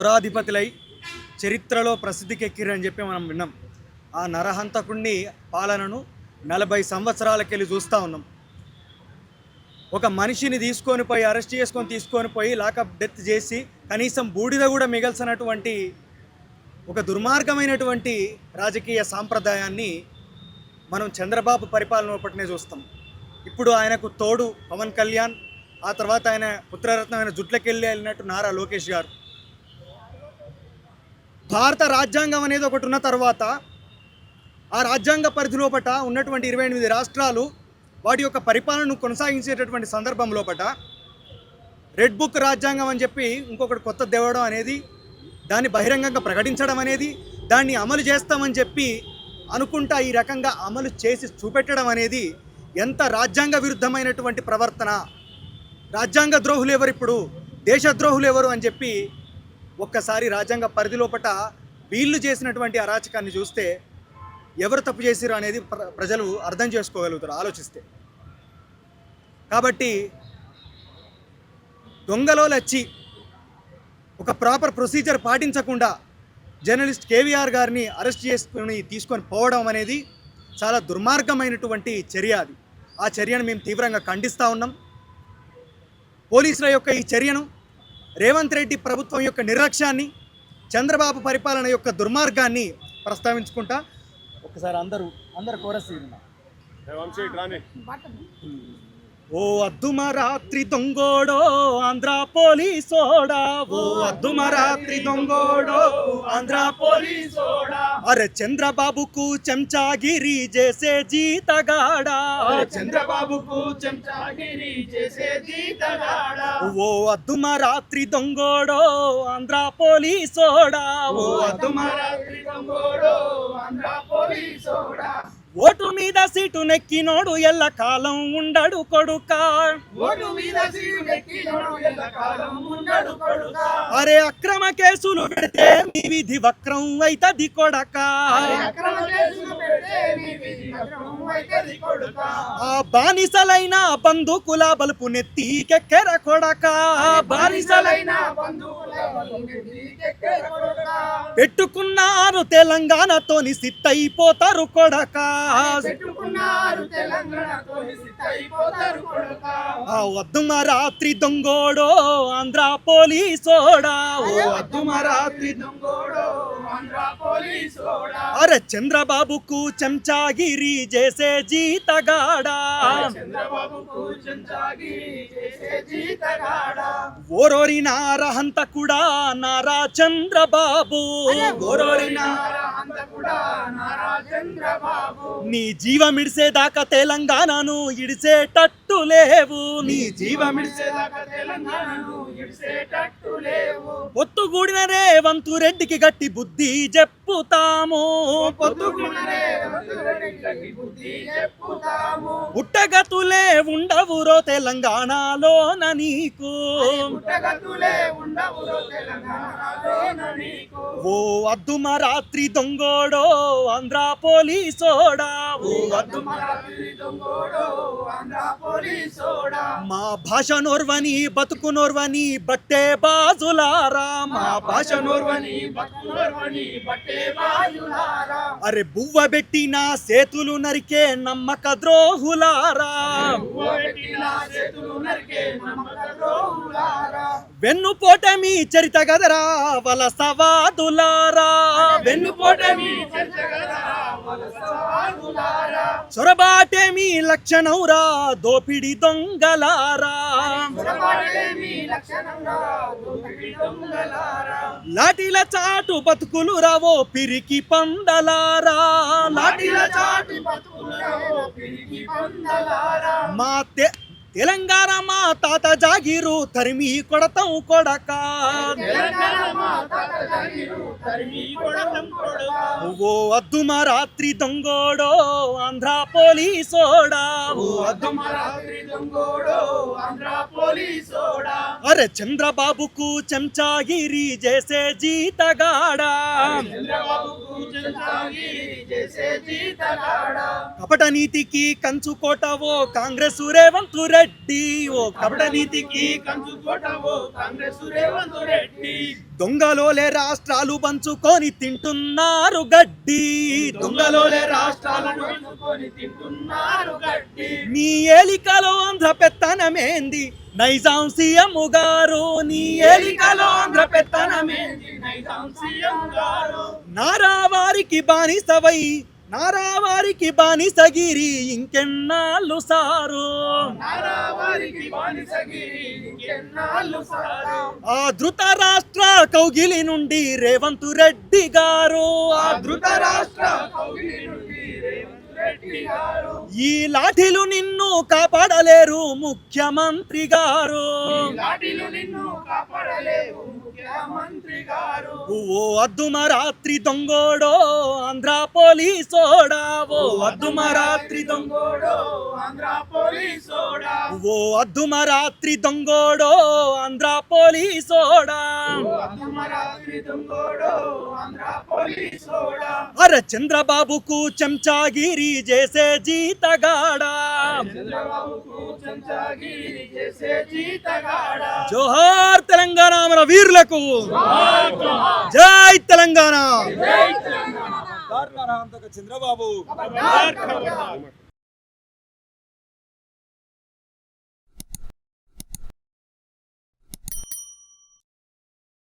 పురాధిపతులై చరిత్రలో ప్రసిద్ధికెక్కిరని చెప్పి మనం విన్నాం. ఆ నరహంతకుణ్ణి పాలనను 40 సంవత్సరాలకెళ్ళి చూస్తూ ఉన్నాం. ఒక మనిషిని తీసుకొని పోయి అరెస్ట్ చేసుకొని తీసుకొని పోయి లాకప్ డెత్ చేసి కనీసం బూడిద కూడా మిగల్సినటువంటి ఒక దుర్మార్గమైనటువంటి రాజకీయ సాంప్రదాయాన్ని మనం చంద్రబాబు పరిపాలన ఒకటినే చూస్తాం. ఇప్పుడు ఆయనకు తోడు పవన్ కళ్యాణ్, ఆ తర్వాత ఆయన పుత్రరత్నమైన జుట్లకెళ్ళి వెళ్ళినట్టు నారా లోకేష్ గారు. భారత రాజ్యాంగం అనేది ఒకటి ఉన్న తర్వాత ఆ రాజ్యాంగ పరిధి లోపట ఉన్నటువంటి 28 రాష్ట్రాలు వాటి యొక్క పరిపాలనను కొనసాగించేటటువంటి సందర్భం లోపట రెడ్ బుక్ రాజ్యాంగం అని చెప్పి ఇంకొకటి కొత్త తేవడం అనేది, దాన్ని బహిరంగంగా ప్రకటించడం అనేది, దాన్ని అమలు చేస్తామని చెప్పి అనుకుంటా ఈ రకంగా అమలు చేసి చూపెట్టడం అనేది ఎంత రాజ్యాంగ విరుద్ధమైనటువంటి ప్రవర్తన. రాజ్యాంగ ద్రోహులు ఎవరు, ఇప్పుడు దేశద్రోహులు ఎవరు అని చెప్పి ఒక్కసారి రాజ్యాంగ పరిధి లోపట వీళ్ళు చేసినటువంటి అరాచకాన్ని చూస్తే ఎవరు తప్పు చేసిరు అనేది ప్రజలు అర్థం చేసుకోగలుగుతారు ఆలోచిస్తే. కాబట్టి దొంగలో వచ్చి ఒక ప్రాపర్ ప్రొసీజర్ పాటించకుండా జర్నలిస్ట్ కేవీఆర్ గారిని అరెస్ట్ చేసుకుని తీసుకొని పోవడం అనేది చాలా దుర్మార్గమైనటువంటి చర్య. అది ఆ చర్యను మేము తీవ్రంగా ఖండిస్తూ ఉన్నాం. పోలీసుల యొక్క ఈ చర్యను, రేవంత్ రెడ్డి ప్రభుత్వం యొక్క నిర్లక్ష్యాన్ని, చంద్రబాబు పరిపాలన యొక్క దుర్మార్గాన్ని ప్రస్తావించుకుంటా ఒకసారి అందరు కోరస్. ఓ అద్దుమ రాత్రి దొంగోడో ఆంధ్ర పోలీసోడా, ఓ అద్దుమ రాత్రి దొంగోడో ఆంధ్ర పోలీసోడా, అరే చంద్రబాబుకు చెంచాగిరి చేసే జీతగాడా, చంద్రబాబుకు చెంచాగిరి చేసే జీతగాడా, ఓ అద్దుమ రాత్రి దొంగోడో ఆంధ్ర పోలీసోడా, ఓ అద్దుమ రాత్రి దొంగోడో ఆంధ్ర పోలీసోడా, ఓటు మీద సీటు నెక్కినోడు ఎల్ల కాలం ఉండడు కొడుకా, ఓటు మీద సీటు నెక్కినోడు ఎల్ల కాలం ఉండడు కొడుకా, అరే అక్రమ కేసులు పెడితే మీ విధి వక్రం అయితది కొడకా, అక్రమ కేసులు పెడితే మీ విధి వక్రం అయితది కొడుకా, ఆ బానిసలైన బంధుకుల బలుపు నెత్తికెక్కెర కొడకా, బానిసలైన బంధువుల నెత్తికెక్కెర కొడుకా, పెట్టుకున్నారు తెలంగాణతోని సిత్తైపోతారు కొడకా, పెట్టుకున్నారు తెలంగాణతోని సిద్ధైపోతారు కొడుకా, ఆ వద్దుమ రాత్రి దొంగోడో ఆంధ్ర పోలీసోడా, ఓ అద్దుమ రాత్రి దొంగోడో ఆంధ్ర పోలీసోడా, అరే చంద్రబాబుకు చెంచాగిరి చేసే జీతగాడా, చంద్రబాబుకు చెంచాగిరి చేసే జీతగాడా, ఓరోరి నారహంతకుడా నారా చంద్రబాబు, ఓరోరి నారహంతకుడా నారా చంద్రబాబు, నీ జీవమిడిసేదాకా తెలంగాణను ఇడిసేటట్టు లేవు, నీ జీవమిడిసేదాకా తెలంగాణను ఇడిసేటట్టు లేవు, పొత్తుగూడిన రేవంత్ రెడ్డికి గట్టి బుద్ధి చెప్పుతాము, పొద్దుగున్న రేవంత్ రెడ్డికి బుద్ధి చెప్పుతాము, పుట్టగతులే ఉండవురో తెలంగాణలోన నీకు, పుట్టగతులే ఉండవురో తెలంగాణలోన నీకు, ఓ అద్దుమ రాత్రి దొంగోడో ఆంధ్ర పోలీసోడా, ఓ అద్దుమ రాత్రి దొంగోడో ఆంధ్ర పోలీసోడా, మా భాష నోర్వని బతుకు నోర్వని బట్టే బాజులారా, మా భాష నోర్వని బతుకునోర్వని బట్టే బాజులారా, అరే బువ్వ పెట్టిన సేతులు నరికే నమ్మక ద్రోహులారా, పెట్టిన చేతులు నరికే నమ్మక ద్రోహులారా, వెన్నుపోట మీ చరిత గదరా వలసవాదులారా, వెన్నుపోట మీ చర్చగరా వలసవాదులారా, చొరబాటే మీ లక్షణంరా దోపిడి దొంగలారా, పొరపాటే మీ లక్షణంగా దోపిడి దొంగలారా, లాఠీల చాటు బతుకులు రావో పిరికి పందలారా, లాఠీల చాటు బతుకులలో పిరికి పందలారా, మా తెలంగాణ మా తాత జాగిరు తరిమి కొడతాం కొడక, తెలంగాణ మా తాత జాగిరు తరిమి కొడతాం కొడకా, ఓ అద్దుమ రాత్రి దొంగోడో ఆంధ్ర పోలీసోడా, ఓ అద్దుమ రాత్రి దొంగోడో ఆంధ్ర పోలీసోడా, అరే చంద్రబాబుకు చెంచాగిరి చేసే జీతగాడా, చంద్రబాబుకు చెంచాగిరి చేసే జీతగాడా, కపట నీతికి కంచుకోటవో కాంగ్రెస్ రేవంత్ రెడ్డి రెడ్డి ఓ కపట నీతికి కంచుకోటవో కాంగ్రెస్ రేవంత్ రెడ్డి దొంగలోలే రాష్ట్రాలు పంచుకొని తింటున్నారు గడ్డి దొంగలోలే రాష్ట్రాలను పంచుకొని తింటున్నారు గడ్డి నీ ఏలికలో ఆంధ్ర పెత్తనమేంది నైజాం సీఎం గారు నీ ఏలికలో ఆంధ్ర పెత్తనమేంది నైజాం సీఎం గారు నారావారికి బానిసవై నారావారికి బానిసగిరి ఇంకెన్నాళ్ళు సారు నారావారికి బానిసగిరి ఇంకెన్నాళ్ళు సారు ఆ ధృత రాష్ట్ర కౌగిలి నుండి రేవంత్ రెడ్డి గారు ఆ ధృత రాష్ట్ర కౌగిలి నుండి రేవంత్ రెడ్డి గారు ఈ లాఠీలు నిన్ను కాపాడలేరు ముఖ్యమంత్రి గారు లాఠీలు నిన్ను కాపాడలేవు ముఖ్యమంత్రి గారు ఓ అద్దుమరాత్రి దొంగోడో ఆంధ్ర పోలీసోడా ఓ అద్దుమరాత్రి దొంగోడో ఆంధ్ర పోలీసోడా ఓ అద్దుమరాత్రి దొంగోడో ఆంధ్ర పోలీసోడా అర్ధమరాత్రి దొంగోడో ఆంధ్ర పోలీసోడా అర చంద్రబాబుకు చెంచాగిరి చేసే జీతగాడా చంద్రబాబుకు చెంచాగిరి చేసే జీతగాడా జోహార్ తెలంగాణ మన వీరులకు జై తెలంగాణ జై తెలంగాణ చంద్రబాబు ఖబర్దార్ ఖబర్దార్